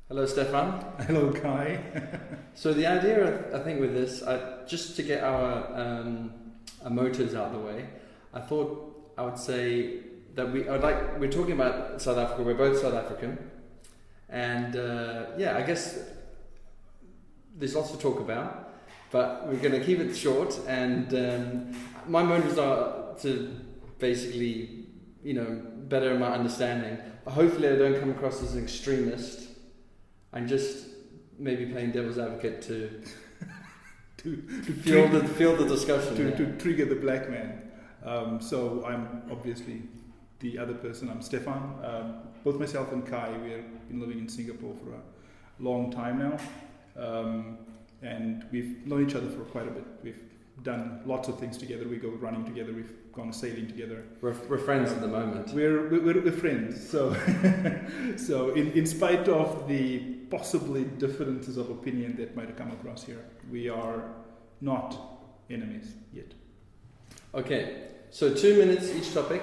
Hello, Stefan. Hello, Kai. So the idea, I think, with this, just to get our motives out of the way, I thought I would say that we're talking about South Africa. We're both South African, and I guess there's lots to talk about, but we're going to keep it short. And my motives are to basically, better my understanding. Hopefully, I don't come across as an extremist. I'm just maybe playing devil's advocate to fuel the discussion. To trigger the black man. So I'm obviously the other person. I'm Stefan. Both myself and Kai, we have been living in Singapore for a long time now. And we've known each other for quite a bit. We've done lots of things together. We go running together. We've gone sailing together. We're friends at the moment. We're friends. So so in spite of the possibly differences of opinion that might have come across here, we are not enemies yet. Okay, so 2 minutes each topic.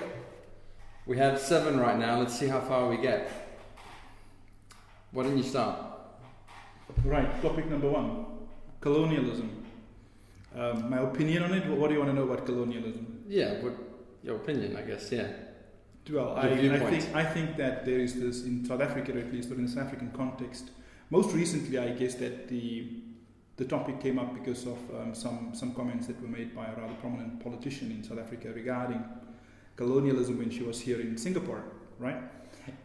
We have 7 right now. Let's see how far we get. Why don't you start? Right, topic number 1, colonialism. My opinion on it. What do you want to know about colonialism? Yeah, your opinion, I guess. Yeah. Well, I think that there is this in South Africa, or at least, or in the South African context. Most recently, I guess that the topic came up because of some comments that were made by a rather prominent politician in South Africa regarding colonialism when she was here in Singapore, right?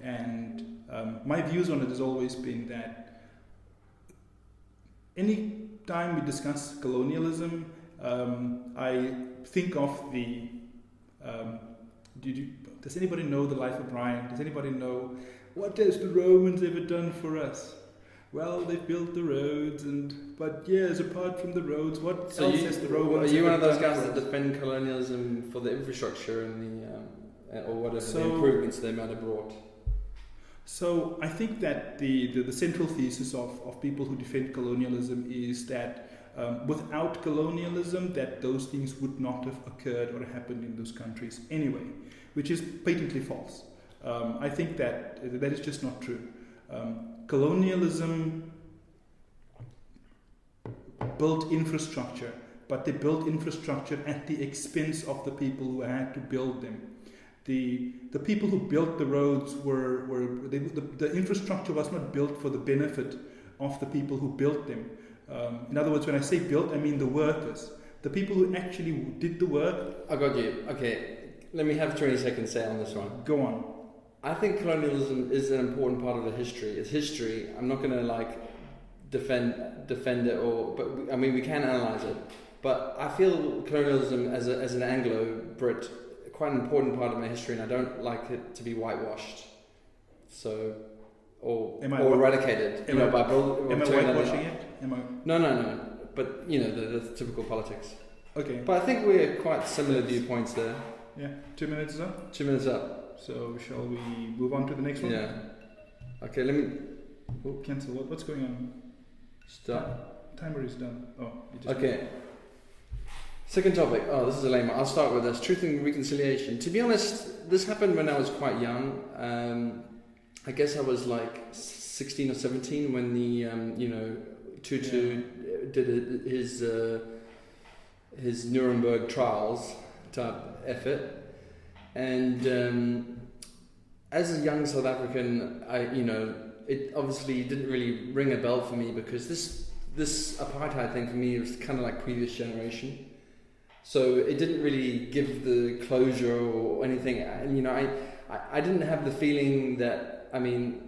And my views on it has always been that any time we discuss colonialism, I think of the. Does anybody know the life of Brian? Does anybody know what has the Romans ever done for us? Well, they've built the roads, but apart from the roads, what else has the Romans? Are you one of those guys that defend colonialism for the infrastructure and or whatever the improvements they might have brought? So I think that the central thesis of people who defend colonialism is that without colonialism, that those things would not have occurred or happened in those countries anyway, which is patently false. I think that is just not true. Colonialism built infrastructure, but they built infrastructure at the expense of the people who had to build them. The people who built the roads the infrastructure was not built for the benefit of the people who built them. In other words, when I say built, I mean the workers, the people who actually did the work. I got you. Okay, let me have 20 seconds say on this one. Go on. I think colonialism is an important part of the history. It's history. I'm not going to defend it, but I mean we can analyze it. But I feel colonialism as an Anglo-Brit quite an important part of my history, and I don't like it to be whitewashed. So, or eradicated. Am I whitewashing it? No. But the typical politics. Okay. But I think we're quite similar viewpoints there. Yeah. 2 minutes is up. 2 minutes up. So shall we move on to the next one? Yeah. Okay. Let me. Cancel. What's going on? Stop. Timer is done. Oh. Okay. Second topic. Oh, this is a lame one. I'll start with this. Truth and reconciliation. To be honest, this happened when I was quite young. I guess I was like 16 or 17 when the Tutu did his Nuremberg trials type effort, and as a young South African, it obviously didn't really ring a bell for me because this apartheid thing for me was kind of like previous generation. So it didn't really give the closure or anything. And, I didn't have the feeling that, I don't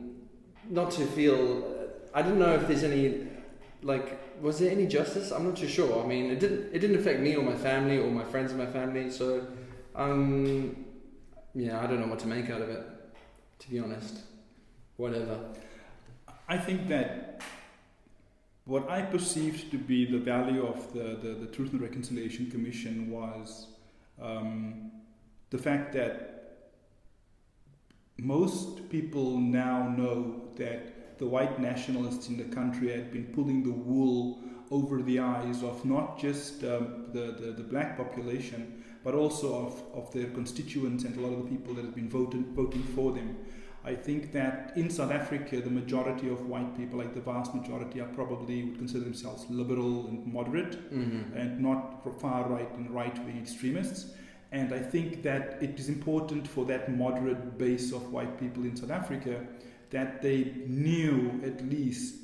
know if there's any, was there any justice? I'm not too sure. I mean, it didn't affect me or my family or my friends in my family. So, I don't know what to make out of it, to be honest. Whatever. I think that what I perceived to be the value of the Truth and Reconciliation Commission was the fact that most people now know that the white nationalists in the country had been pulling the wool over the eyes of not just the black population, but also of their constituents and a lot of the people that have been voting for them. I think that in South Africa, the majority of white people, like the vast majority, are probably would consider themselves liberal and moderate, and not far right and right wing extremists. And I think that it is important for that moderate base of white people in South Africa that they knew at least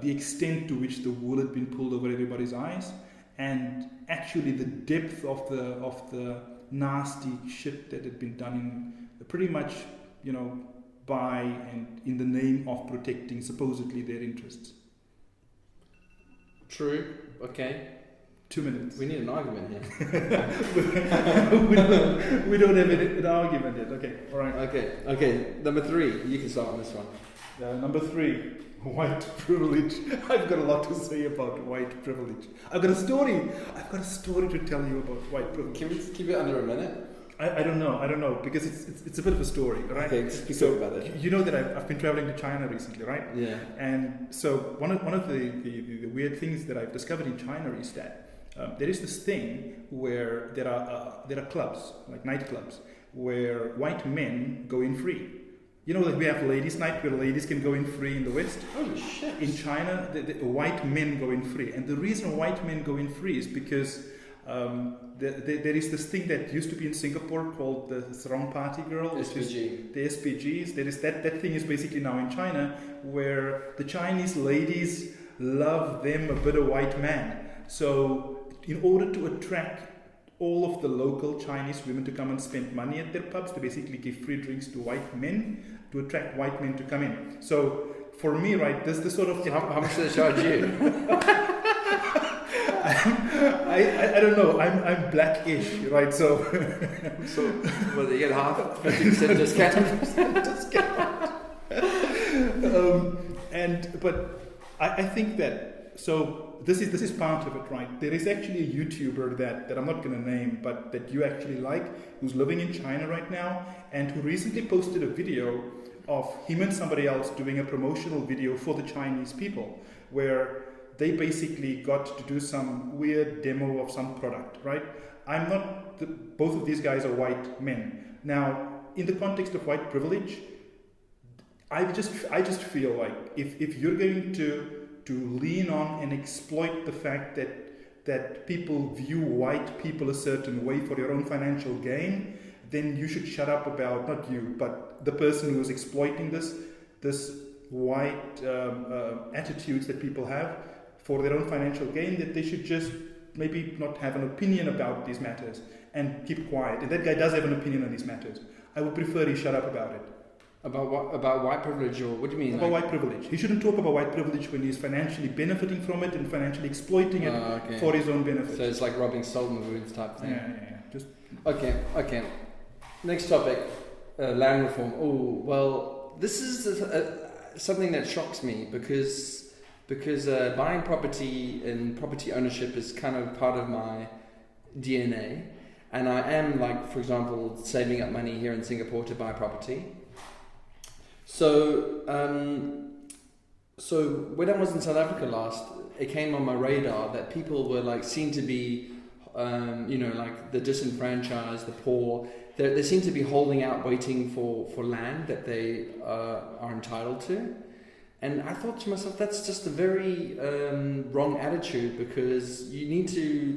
the extent to which the wool had been pulled over everybody's eyes, and actually the depth of the nasty shit that had been done in pretty much, by and in the name of protecting supposedly their interests. True. Okay. 2 minutes. We need an argument here. we don't have an argument yet. Okay. All right. Okay. Number 3. You can start on this one. Number 3. White privilege. I've got a lot to say about white privilege. I've got a story to tell you about white privilege. Can we keep it under a minute? I don't know, because it's a bit of a story, right? Okay, just be quick about it. You know that I've been traveling to China recently, right? Yeah. And so one of the weird things that I've discovered in China is that there is this thing where there are clubs, like nightclubs, where white men go in free. Like we have ladies' night where ladies can go in free in the West. Holy shit. In China, the white men go in free. And the reason white men go in free is because there is this thing that used to be in Singapore called the Sarong Party Girl. SPG. The SPGs. There is that thing is basically now in China, where the Chinese ladies love them a bit of white man. So in order to attract all of the local Chinese women to come and spend money at their pubs, they basically give free drinks to white men to attract white men to come in. So for me, right, this sort of... How much do they charge you? I don't know. I'm blackish, right? So well, you get half 50% discount. But I think that, so this is part of it, right? There is actually a YouTuber that I'm not going to name, but that you actually like, who's living in China right now, and who recently posted a video of him and somebody else doing a promotional video for the Chinese people, where they basically got to do some weird demo of some product, right? Both of these guys are white men. Now, in the context of white privilege, I just feel like if you're going to lean on and exploit the fact that people view white people a certain way for your own financial gain, then you should shut up about, not you, but the person who is exploiting this white attitudes that people have for their own financial gain, that they should just maybe not have an opinion about these matters and keep quiet. And that guy does have an opinion on these matters. I would prefer he shut up about it. About what? About white privilege, or what do you mean? About white privilege. He shouldn't talk about white privilege when he's financially benefiting from it and financially exploiting it for his own benefit. So it's like rubbing salt in the wounds type thing. Yeah. Just Okay. Next topic, land reform. Oh, well, this is something that shocks me because buying property and property ownership is kind of part of my DNA, and I am, like, for example, saving up money here in Singapore to buy property. So when I was in South Africa last, it came on my radar that people were like seen to be, like the disenfranchised, the poor. They seem to be holding out, waiting for land that they are entitled to. And I thought to myself, that's just a very wrong attitude, because you need to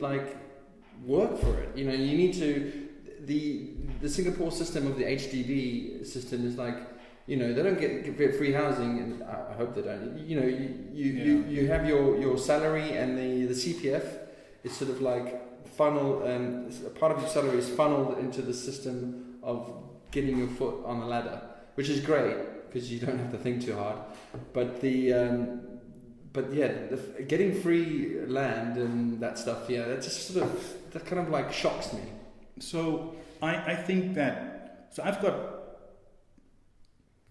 work for it. You need to. The Singapore system of the HDB system is they don't get free housing, and I hope they don't. You have your salary, and the CPF is sort of like funnel, and part of your salary is funneled into the system of getting your foot on the ladder, which is great because you don't have to think too hard. But getting free land and that stuff, that just that kind of like shocks me. So I think that, so I've got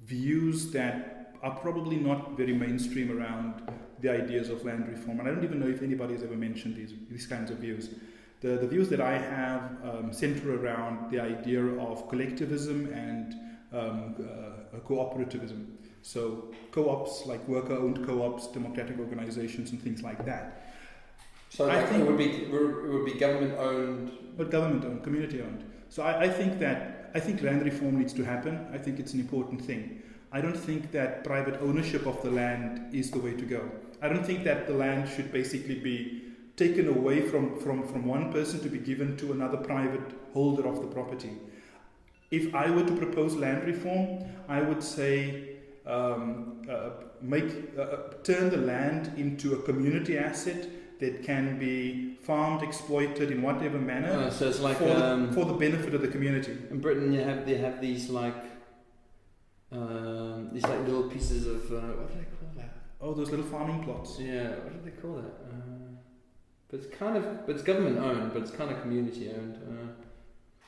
views that are probably not very mainstream around the ideas of land reform, and I don't even know if anybody has ever mentioned these kinds of views. The views that I have center around the idea of collectivism and cooperativism. So co-ops, like worker-owned co-ops, democratic organizations, and things like that. So I think it would be government-owned. But government-owned, community-owned. So I think that I think land reform needs to happen. I think it's an important thing. I don't think that private ownership of the land is the way to go. I don't think that the land should basically be taken away from one person to be given to another private holder of the property. If I were to propose land reform, I would say turn the land into a community asset that can be farmed, exploited in whatever manner so it's like, for the benefit of the community. In Britain, they have these little pieces of what do they call that? Oh, those little farming plots. Yeah, what do they call that? But it's government owned, but it's kind of community owned.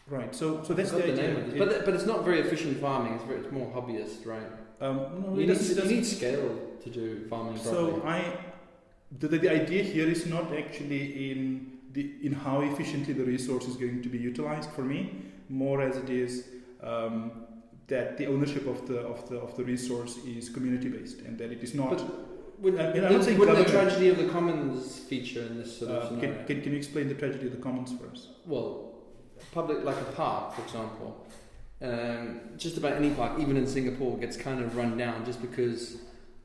Right. So that's the name of this. But it's not very efficient farming. It's more hobbyist, right? No, you need scale to do farming properly. So the idea here is not actually in how efficiently the resource is going to be utilized for me, more as it is that the ownership of the resource is community based, and that it is not. Wouldn't the tragedy of the commons feature in this sort of scenario? Can you explain the tragedy of the commons for us? Well, public, like a park, for example, just about any park, even in Singapore, gets kind of run down just because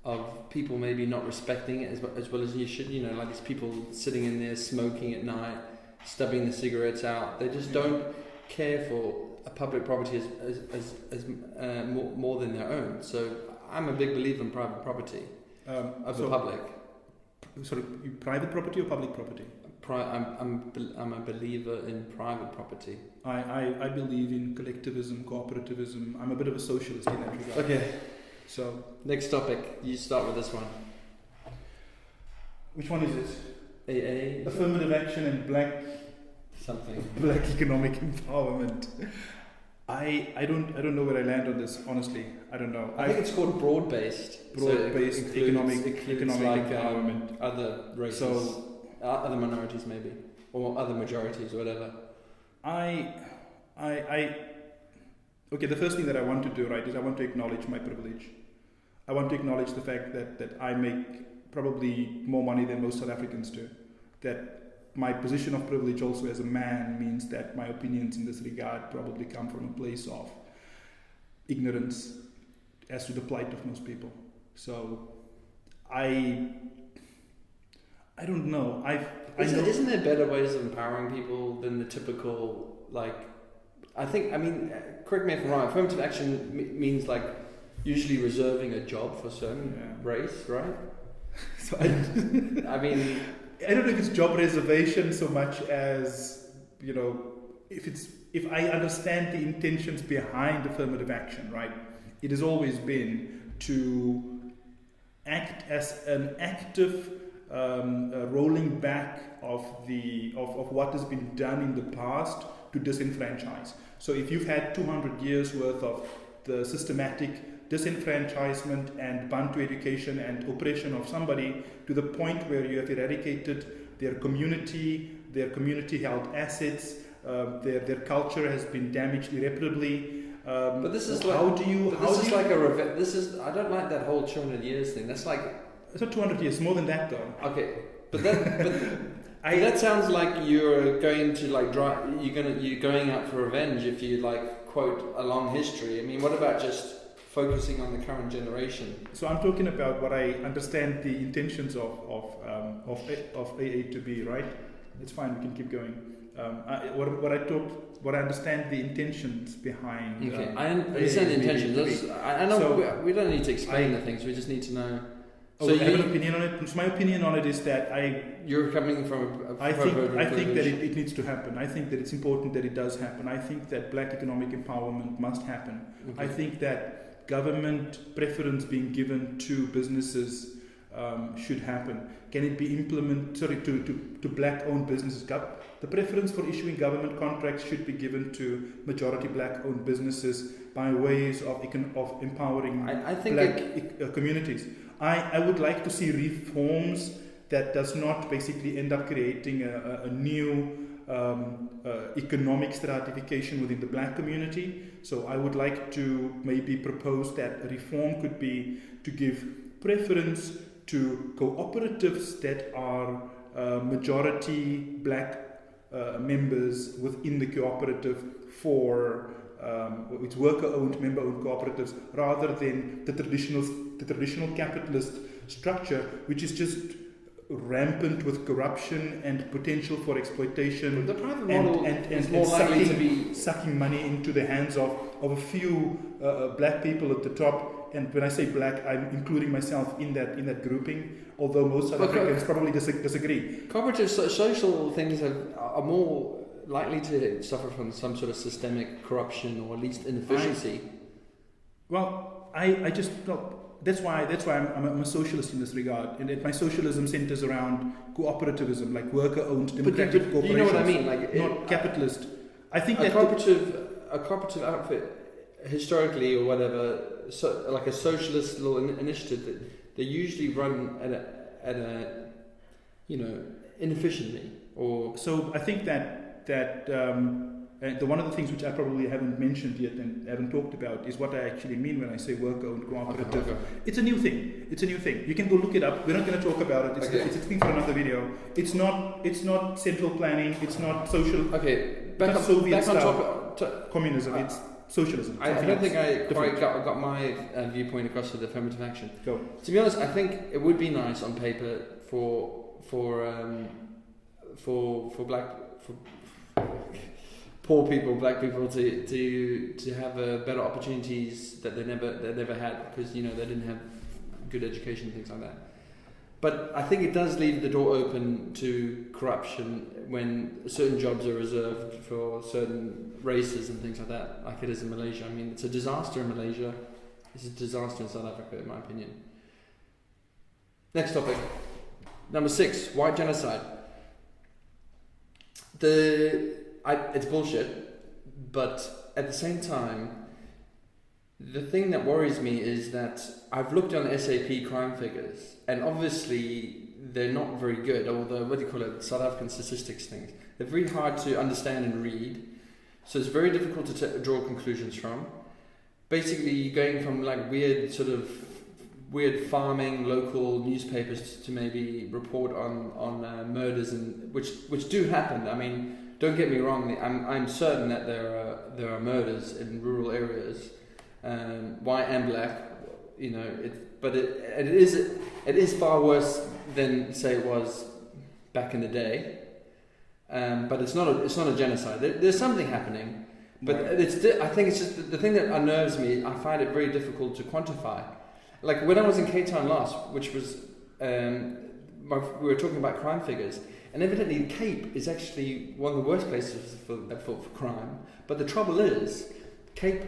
of people maybe not respecting it as well as you should. You know, like these people sitting in there smoking at night, stubbing the cigarettes out. They just don't care for a public property as more than their own. So I'm a big believer in private property of the public. Sorry, private property or public property? I'm a believer in private property. I believe in collectivism, cooperativism. I'm a bit of a socialist in that regard. Okay. So next topic, you start with this one. Which one is it? AA. Affirmative action and black economic empowerment. I don't know where I land on this, honestly. I don't know. I think it's called broad-based economic empowerment. Other races, other minorities maybe, or other majorities or whatever. Okay, the first thing that I want to do, right, is I want to acknowledge my privilege. I want to acknowledge the fact that I make probably more money than most South Africans do. That my position of privilege also as a man means that my opinions in this regard probably come from a place of ignorance as to the plight of most people. So I don't know. Isn't there better ways of empowering people than the typical, like, correct me if I'm wrong, affirmative action means like usually reserving a job for a certain race, right? So I don't know if it's job reservation so much as, you know, if I understand the intentions behind affirmative action, right? It has always been to act as an active rolling back of what has been done in the past to disenfranchise. So if you've had 200 years worth of the systematic disenfranchisement and Bantu education and oppression of somebody to the point where you have eradicated their community held assets, their culture has been damaged irreparably. But this is I don't like that whole 200 years thing. That's like, it's not 200 years, more than that though. Okay, that sounds like you're going to you're going out for revenge if you like quote a long history. I mean, what about just focusing on the current generation? So I'm talking about what I understand the intentions of AA to be, right? It's fine, we can keep going. What I understand the intentions behind. Okay, I understand the intentions. I know we don't need to explain the things. We just need to know. So I have an opinion on it. So my opinion on it is that you're coming from. I think that it needs to happen. I think that it's important that it does happen. I think that black economic empowerment must happen. Okay. I think that government preference being given to businesses should happen. Can it be implemented to black-owned businesses? The preference for issuing government contracts should be given to majority black-owned businesses by ways of empowering communities. I would like to see reforms that does not basically end up creating a new economic stratification within the black community. So I would like to maybe propose that a reform could be to give preference to cooperatives that are majority black members within the cooperative for it's worker-owned, member-owned cooperatives, rather than the traditional capitalist structure, which is just rampant with corruption and potential for exploitation. The private model is more likely to be sucking money into the hands of a few black people at the top. And when I say black, I'm including myself in that grouping. Although most South Africans probably disagree. Cooperative social things are more likely to suffer from some sort of systemic corruption or at least inefficiency. I just no. That's why I'm a socialist in this regard, and my socialism centers around cooperativism, like worker-owned democratic corporations. You know what I mean, like not capitalist. I think a cooperative outfit historically or whatever, like a socialist little initiative, they usually run at a inefficiently. Or so I think that one of the things which I probably haven't mentioned yet and haven't talked about is what I actually mean when I say worker-owned cooperative. Okay. It's a new thing. You can go look it up. We're not going to talk about it. It's a thing for another video. It's not central planning. It's not social. Okay, back on communism. It's socialism. I don't think I quite got my viewpoint across with affirmative action. Go. To be honest, I think it would be nice on paper for poor people, black people, to have better opportunities that they never had, because they didn't have good education and things like that. But I think it does leave the door open to corruption when certain jobs are reserved for certain races and things like that, like it is in Malaysia. I mean, it's a disaster in Malaysia. It's a disaster in South Africa, in my opinion. Next topic. Number 6, white genocide. It's bullshit, but at the same time, the thing that worries me is that I've looked on SAP crime figures, and obviously they're not very good, or the South African statistics things. They're very hard to understand and read, so it's very difficult to draw conclusions from. Basically, going from like weird farming local newspapers to maybe report on murders, and which do happen. I mean, don't get me wrong. I'm certain that there are murders in rural areas, white and black. But it is far worse than say it was back in the day. But it's not a genocide. There's something happening, but I think it's just the thing that unnerves me. I find it very difficult to quantify. Like when I was in Cape Town last, which was we were talking about crime figures, and evidently Cape is actually one of the worst places for crime. But the trouble is, Cape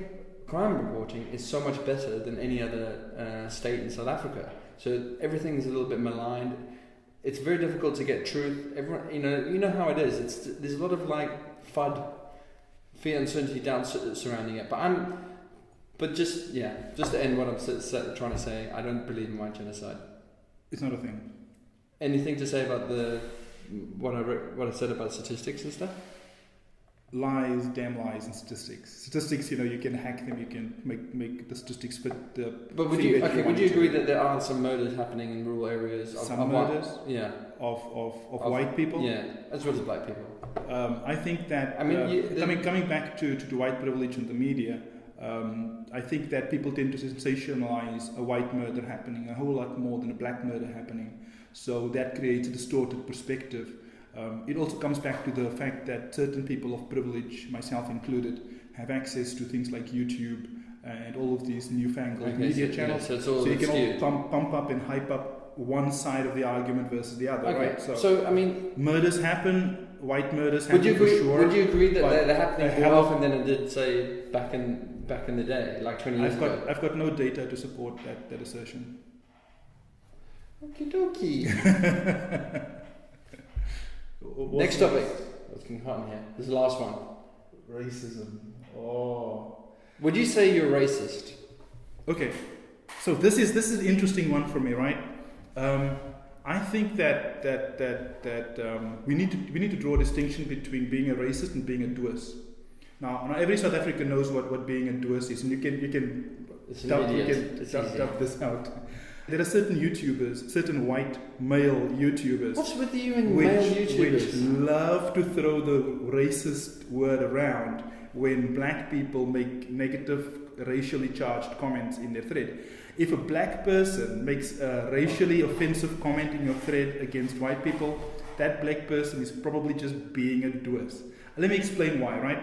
crime reporting is so much better than any other state in South Africa. So everything is a little bit maligned. It's very difficult to get truth. Everyone, you know how it is. There's a lot of like FUD, fear, uncertainty, doubt surrounding it. But just to end what I'm trying to say, I don't believe in white genocide. It's not a thing. Anything to say about what I said about statistics and stuff? Lies, damn lies, and statistics. Statistics, you can hack them. You can make the statistics fit the. But would you agree that there are some murders happening in rural areas? Some murders? Yeah. Of white people? Yeah, as well as black people. I think that. Coming back to white privilege and the media. I think that people tend to sensationalize a white murder happening a whole lot more than a black murder happening. So that creates a distorted perspective. It also comes back to the fact that certain people of privilege, myself included, have access to things like YouTube and all of these newfangled media channels. Yeah, so you can all pump up and hype up one side of the argument versus the other, right? So I mean, murders happen, white murders happen for sure. Would you agree that they're happening more often than it did, say, back in the day, like 20 years ago? I've got no data to support that assertion. Okie dokie. Next topic. It's getting hot in here. This is the last one. Racism. Oh. Would you say you're racist? Okay. So this is an interesting one for me, right? I think that we need to draw a distinction between being a racist and being a doers. Now every South African knows what being a doers is, and you can dump this out. There are certain YouTubers, certain white male YouTubers. What's with you and male YouTubers? Which love to throw the racist word around when black people make negative racially charged comments in their thread. If a black person makes a racially offensive comment in your thread against white people, that black person is probably just being a doers. Let me explain why, right?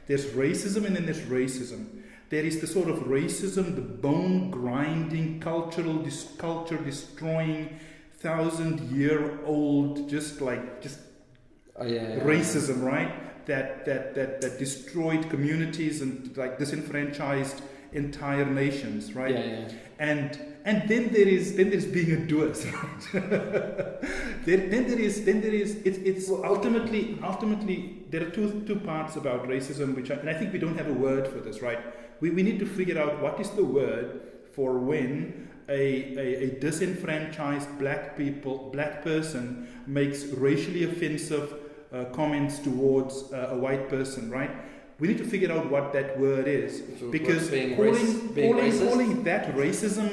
There's racism and then there's racism. There is the sort of racism, the bone-grinding, culture-destroying, 1,000-year-old, racism, right? That destroyed communities and like disenfranchised entire nations, right? And then there is being a doers, right? then there is it's ultimately there are two parts about racism, and I think we don't have a word for this, right? We need to figure out what is the word for when a disenfranchised black person makes racially offensive comments towards a white person, right? We need to figure out what that word is, because calling that racism,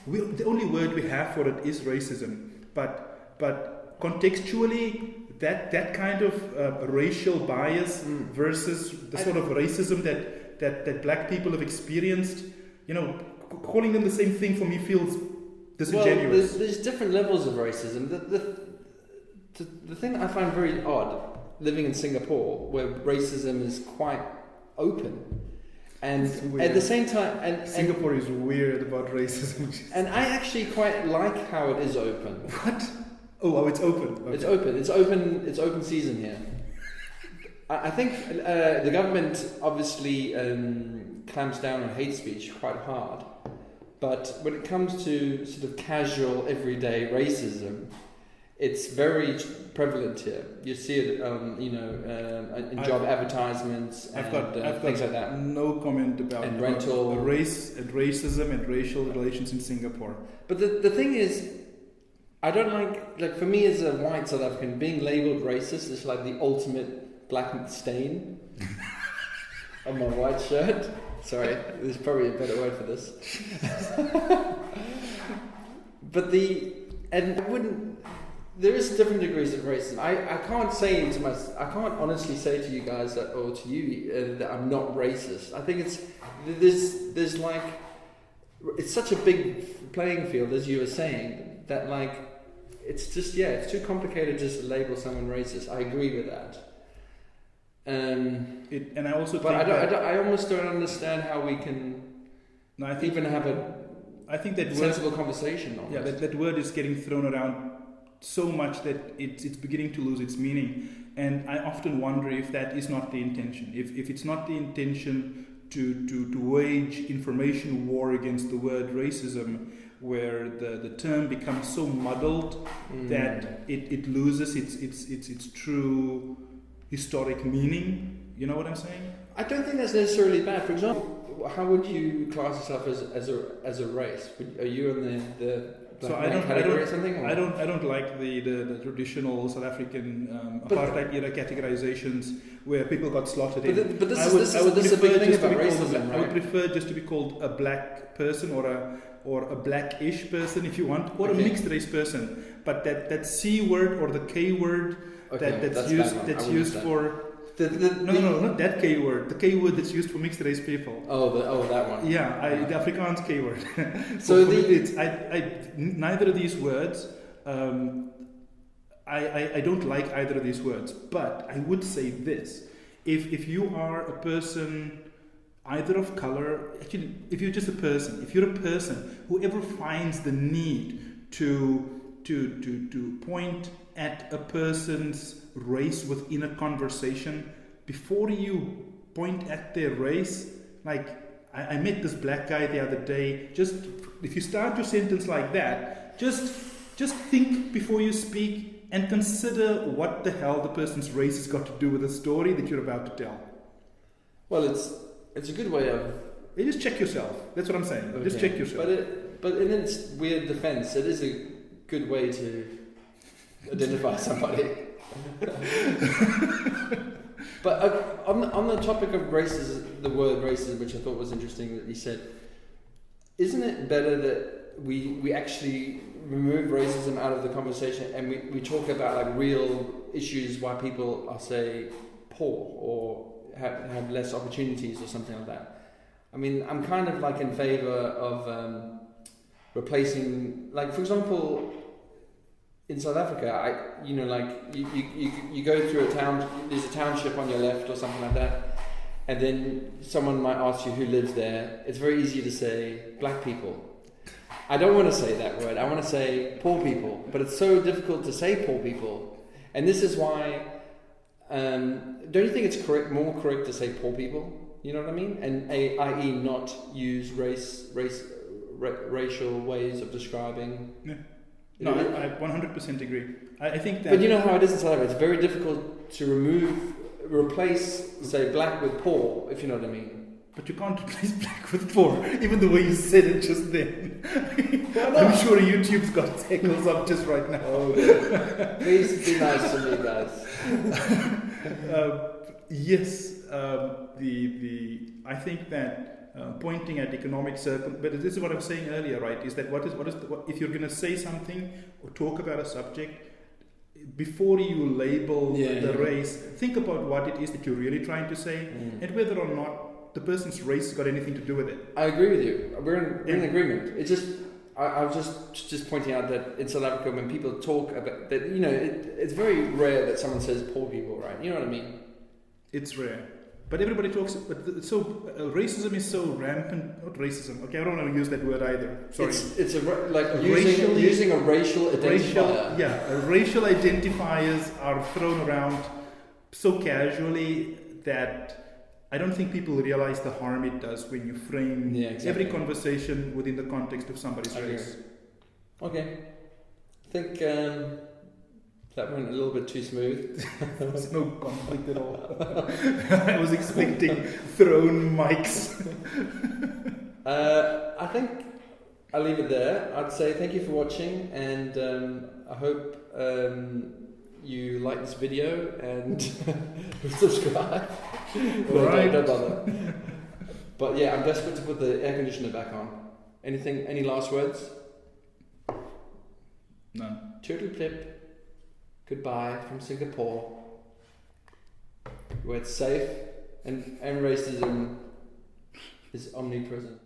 the only word we have for it is racism. But contextually, that kind of racial bias versus the sort of racism that black people have experienced, calling them the same thing for me feels disingenuous. Well, there's different levels of racism. The thing I find very odd, living in Singapore, where racism is quite open, and at the same time, Singapore is weird about racism. And I actually quite like how it is open. What? Oh, it's open. Okay. It's open. It's open season here. I think the government obviously clamps down on hate speech quite hard, but when it comes to sort of casual, everyday racism, it's very prevalent here. You see it, in job advertisements I've got things like that. No comment about rental race and racism and racial relations in Singapore. But the thing is, I don't like for me as a white South African, being labelled racist is like the ultimate black stain on my white shirt. Sorry, there's probably a better word for this. But there is different degrees of racism. I can't honestly say to you guys or to you that I'm not racist. I think there's like, it's such a big playing field, as you were saying, that like it's too complicated just to label someone racist. I agree with that. And I also but I almost don't understand how we can even have a sensible conversation on it. That word is getting thrown around so much that it's beginning to lose its meaning, and I often wonder if that is not the intention. If it's not the intention to wage information war against the word racism, where the term becomes so muddled that it loses its true historic meaning. You know what I'm saying? I don't think that's necessarily bad. For example, how would you class yourself as a race? Are you in the so I don't like the traditional South African apartheid era categorizations where people got slaughtered. But this is a big thing about racism, right? I would prefer just to be called a black person or a blackish person, if you want, or a mixed race person. But that C word or the K word that's used for. No, not that K word. The K word that's used for mixed race people. Oh, that one. Yeah, the Afrikaans K word. So neither of these words. I don't like either of these words. But I would say this: if you are a person, either of color, actually, if you're just a person, who ever finds the need to point at a person's race within a conversation, before you point at their race, like I met this black guy the other day, just if you start your sentence like that, just think before you speak and consider what the hell the person's race has got to do with the story that you're about to tell. Well, it's a good way of... You just check yourself. That's what I'm saying. Okay. Just check yourself. But in its weird defense, it is a good way to identify somebody. But on the topic of racism, the word racism, which I thought was interesting that you said, isn't it better that we actually remove racism out of the conversation and we talk about like real issues why people are, say, poor or have less opportunities or something like that. I mean, I'm kind of like in favor of replacing, like for example, in South Africa, you go through a town, there's a township on your left or something like that, and then someone might ask you who lives there. It's very easy to say black people. I don't want to say that word. I want to say poor people, but it's so difficult to say poor people, and this is why. Don't you think it's more correct to say poor people? You know what I mean? And i.e. not use racial ways of describing. Yeah. No, I 100% agree. I think that. But you know how it is in South Africa. It's very difficult to replace, say, black with poor, if you know what I mean. But you can't replace black with poor, even the way you said it just then. I'm sure YouTube's got tackles up just right now. Oh, yeah. Please be nice to me, guys. Yes, I think that pointing at economic circle, but this is what I was saying earlier, right? Is that if you're going to say something or talk about a subject, before you label the race, think about what it is that you're really trying to say and whether or not the person's race has got anything to do with it. I agree with you. We're in agreement. It's just I was just pointing out that in South Africa, when people talk about that, it's very rare that someone says poor people, right? You know what I mean? It's rare. But everybody talks. But racism is so rampant. Not racism. Okay, I don't want to use that word either. Sorry. It's using a racial identifier. Racial identifiers are thrown around so casually that I don't think people realize the harm it does when you frame every conversation within the context of somebody's race. Okay, I think that went a little bit too smooth. There's no conflict at all. I was expecting thrown mics. I think I'll leave it there. I'd say thank you for watching, and I hope you like this video and subscribe. Don't bother. But yeah, I'm desperate to put the air conditioner back on. Any last words? None. Turtle clip. Goodbye from Singapore, where it's safe and racism is omnipresent.